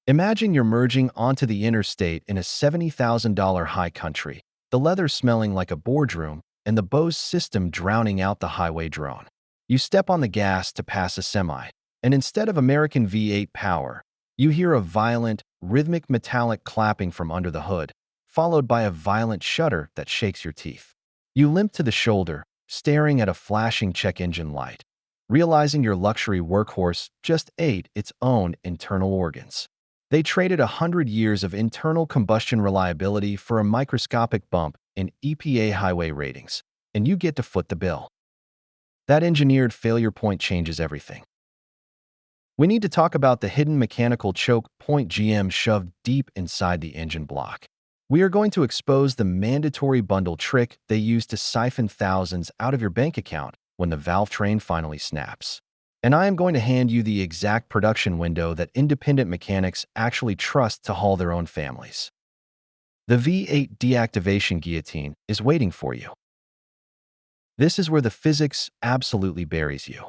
Imagine you're merging onto the interstate in a $70,000 high country, the leather smelling like a boardroom, and the Bose system drowning out the highway drone. You step on the gas to pass a semi, and instead of American V8 power, you hear a violent, rhythmic metallic clapping from under the hood, followed by a violent shudder that shakes your teeth. You limp to the shoulder, staring at a flashing check engine light, realizing your luxury workhorse just ate its own internal organs. They traded 100 years of internal combustion reliability for a microscopic bump in EPA highway ratings, and you get to foot the bill. That engineered failure point changes everything. We need to talk about the hidden mechanical choke point GM shoved deep inside the engine block. We are going to expose the mandatory bundle trick they use to siphon thousands out of your bank account when the valvetrain finally snaps. And I am going to hand you the exact production window that independent mechanics actually trust to haul their own families. The V8 Deactivation Guillotine is waiting for you. This is where the physics absolutely buries you.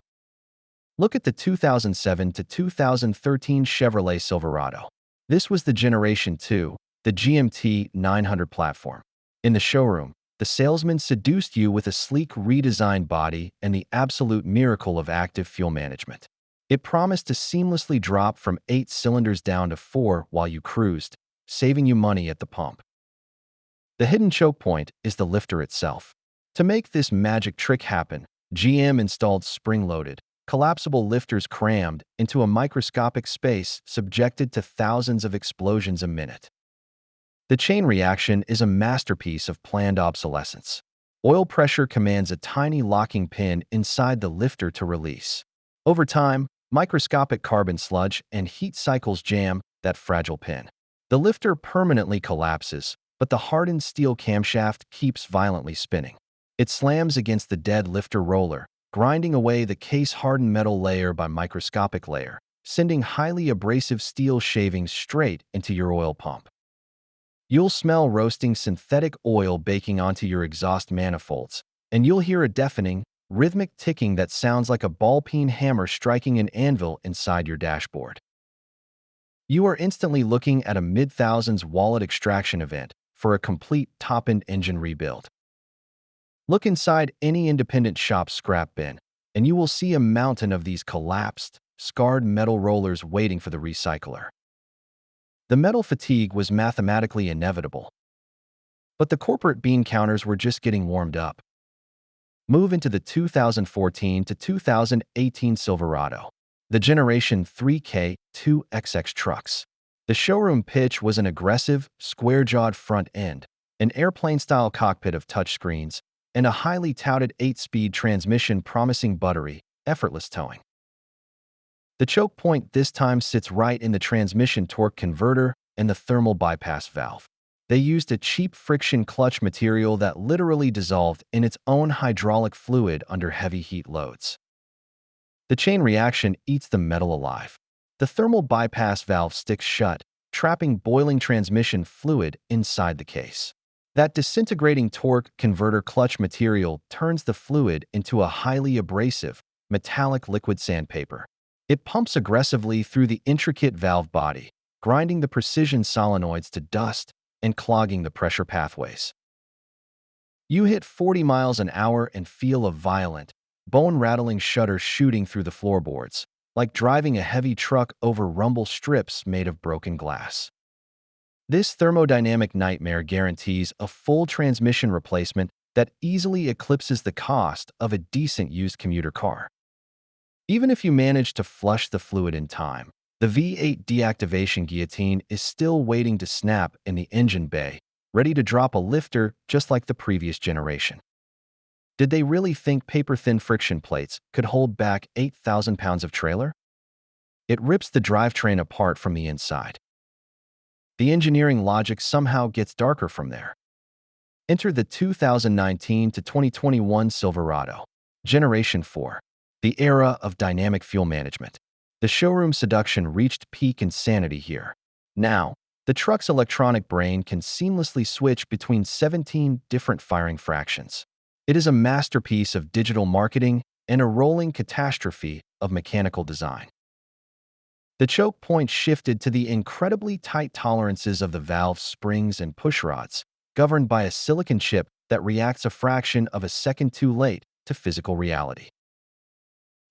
Look at the 2007 to 2013 Chevrolet Silverado. This was the Generation 2, the GMT 900 platform. In the showroom, the salesman seduced you with a sleek redesigned body and the absolute miracle of active fuel management. It promised to seamlessly drop from 8 cylinders down to 4 while you cruised, saving you money at the pump. The hidden choke point is the lifter itself. To make this magic trick happen, GM installed spring-loaded, collapsible lifters crammed into a microscopic space subjected to thousands of explosions a minute. The chain reaction is a masterpiece of planned obsolescence. Oil pressure commands a tiny locking pin inside the lifter to release. Over time, microscopic carbon sludge and heat cycles jam that fragile pin. The lifter permanently collapses, but the hardened steel camshaft keeps violently spinning. It slams against the dead lifter roller, grinding away the case-hardened metal layer by microscopic layer, sending highly abrasive steel shavings straight into your oil pump. You'll smell roasting synthetic oil baking onto your exhaust manifolds, and you'll hear a deafening, rhythmic ticking that sounds like a ball-peen hammer striking an anvil inside your dashboard. You are instantly looking at a mid-thousands wallet extraction event for a complete top-end engine rebuild. Look inside any independent shop scrap bin, and you will see a mountain of these collapsed, scarred metal rollers waiting for the recycler. The metal fatigue was mathematically inevitable, but the corporate bean counters were just getting warmed up. Move into the 2014 to 2018 Silverado, the Generation 3K 2XX trucks. The showroom pitch was an aggressive, square-jawed front end, an airplane-style cockpit of touchscreens, and a highly touted 8-speed transmission promising buttery, effortless towing. The choke point this time sits right in the transmission torque converter and the thermal bypass valve. They used a cheap friction clutch material that literally dissolved in its own hydraulic fluid under heavy heat loads. The chain reaction eats the metal alive. The thermal bypass valve sticks shut, trapping boiling transmission fluid inside the case. That disintegrating torque converter clutch material turns the fluid into a highly abrasive, metallic liquid sandpaper. It pumps aggressively through the intricate valve body, grinding the precision solenoids to dust and clogging the pressure pathways. You hit 40 miles an hour and feel a violent, bone-rattling shudder shooting through the floorboards, like driving a heavy truck over rumble strips made of broken glass. This thermodynamic nightmare guarantees a full transmission replacement that easily eclipses the cost of a decent used commuter car. Even if you manage to flush the fluid in time, the V8 Deactivation Guillotine is still waiting to snap in the engine bay, ready to drop a lifter just like the previous generation. Did they really think paper-thin friction plates could hold back 8,000 pounds of trailer? It rips the drivetrain apart from the inside. The engineering logic somehow gets darker from there. Enter the 2019 to 2021 Silverado, Generation 4, the era of dynamic fuel management. The showroom seduction reached peak insanity here. Now, the truck's electronic brain can seamlessly switch between 17 different firing fractions. It is a masterpiece of digital marketing and a rolling catastrophe of mechanical design. The choke point shifted to the incredibly tight tolerances of the valve springs and pushrods, governed by a silicon chip that reacts a fraction of a second too late to physical reality.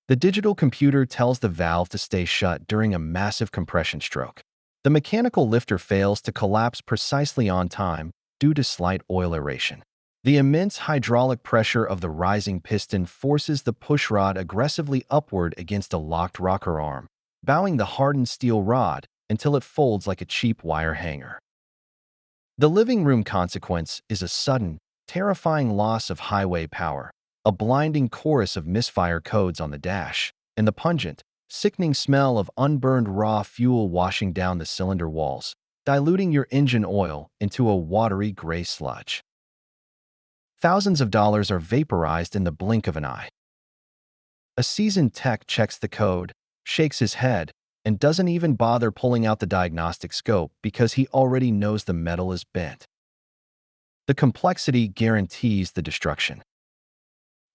The digital computer tells the valve to stay shut during a massive compression stroke. The mechanical lifter fails to collapse precisely on time due to slight oil aeration. The immense hydraulic pressure of the rising piston forces the pushrod aggressively upward against a locked rocker arm, bowing the hardened steel rod until it folds like a cheap wire hanger. The living room consequence is a sudden, terrifying loss of highway power, a blinding chorus of misfire codes on the dash, and the pungent, sickening smell of unburned raw fuel washing down the cylinder walls, diluting your engine oil into a watery gray sludge. Thousands of dollars are vaporized in the blink of an eye. A seasoned tech checks the code, shakes his head, and doesn't even bother pulling out the diagnostic scope because he already knows the metal is bent. The complexity guarantees the destruction.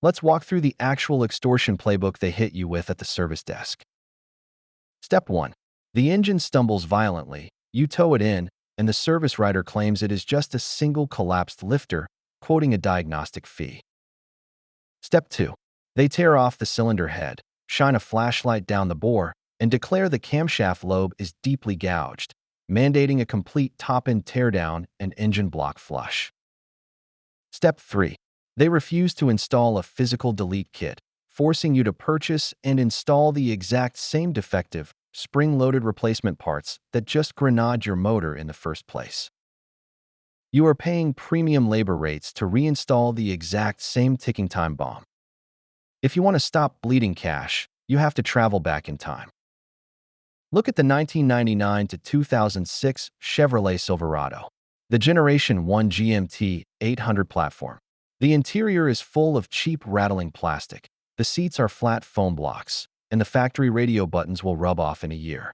Let's walk through the actual extortion playbook they hit you with at the service desk. Step 1. The engine stumbles violently, you tow it in, and the service writer claims it is just a single collapsed lifter, quoting a diagnostic fee. Step 2. They tear off the cylinder head, shine a flashlight down the bore, and declare the camshaft lobe is deeply gouged, mandating a complete top-end teardown and engine block flush. Step 3. They refuse to install a physical delete kit, forcing you to purchase and install the exact same defective, spring-loaded replacement parts that just grenade your motor in the first place. You are paying premium labor rates to reinstall the exact same ticking time bomb. If you want to stop bleeding cash, you have to travel back in time. Look at the 1999 to 2006 Chevrolet Silverado, the Generation 1 GMT 800 platform. The interior is full of cheap rattling plastic, the seats are flat foam blocks, and the factory radio buttons will rub off in a year.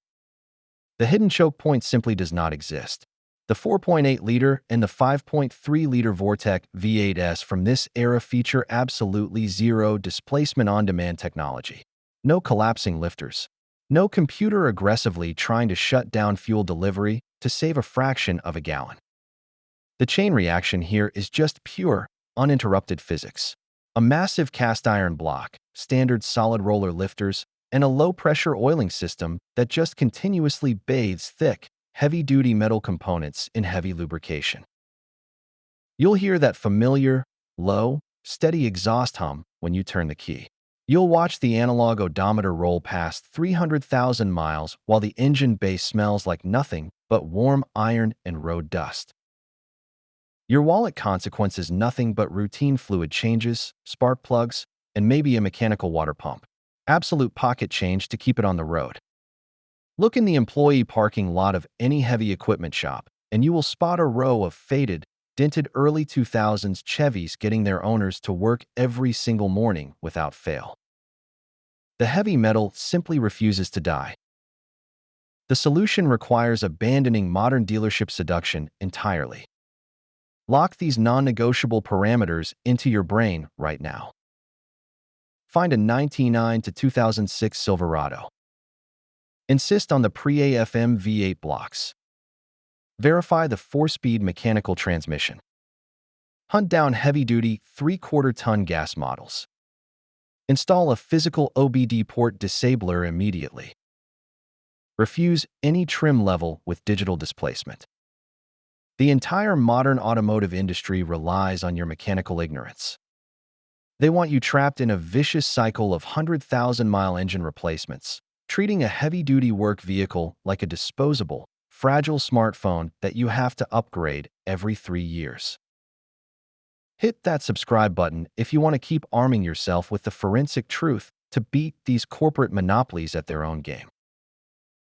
The hidden choke point simply does not exist. The 4.8-liter and the 5.3-liter Vortec V8s from this era feature absolutely zero displacement on-demand technology. No collapsing lifters. No computer aggressively trying to shut down fuel delivery to save a fraction of a gallon. The chain reaction here is just pure, uninterrupted physics. A massive cast iron block, standard solid roller lifters, and a low-pressure oiling system that just continuously bathes thick, heavy-duty metal components in heavy lubrication. You'll hear that familiar, low, steady exhaust hum when you turn the key. You'll watch the analog odometer roll past 300,000 miles while the engine bay smells like nothing but warm iron and road dust. Your wallet consequence is nothing but routine fluid changes, spark plugs, and maybe a mechanical water pump. Absolute pocket change to keep it on the road. Look in the employee parking lot of any heavy equipment shop, and you will spot a row of faded, dented early 2000s Chevys getting their owners to work every single morning without fail. The heavy metal simply refuses to die. The solution requires abandoning modern dealership seduction entirely. Lock these non-negotiable parameters into your brain right now. Find a 1999 to 2006 Silverado. Insist on the pre-AFM V8 blocks. Verify the 4-speed mechanical transmission. Hunt down heavy-duty 3/4-ton gas models. Install a physical OBD port disabler immediately. Refuse any trim level with digital displacement. The entire modern automotive industry relies on your mechanical ignorance. They want you trapped in a vicious cycle of 100,000-mile engine replacements, treating a heavy-duty work vehicle like a disposable, fragile smartphone that you have to upgrade every 3 years. Hit that subscribe button if you want to keep arming yourself with the forensic truth to beat these corporate monopolies at their own game.